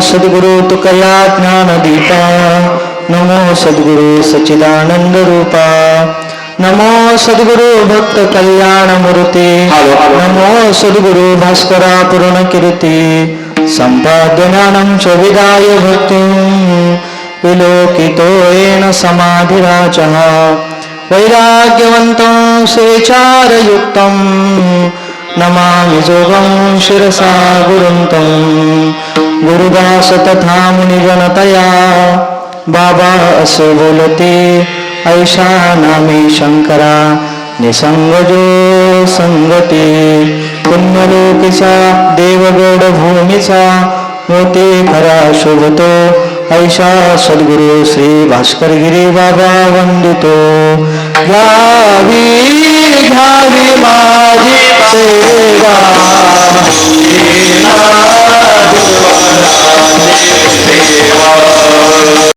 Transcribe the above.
सद्गुरु तुकया ज्ञानदीपा नमो सद्गुरु सच्चिदानंद रूपा नमो सद्गुरु भक्त कल्याण मूर्ती नमो सद्गुरु भास्करा पूर्ण कीर्ती संपाद्य ज्ञानं च विदाय भक्तिं विलोकितो येन समाधिराजः वैराग्यवन्तं सुविचारयुक्तं नमामि जोगं शिरसा गुरुं तं गुरुदास तथा मुनिजनतया बाबा असे बोलते ऐशा नामे शंकरा निसंगजो संगती पुण्यलोकीचा देवगड भूमीचा मोती खरा शोभतो ऐशा सद्गुरु श्री भास्करगिरी बाबा वंदितो घ्यावी घ्यावी माझी सेवा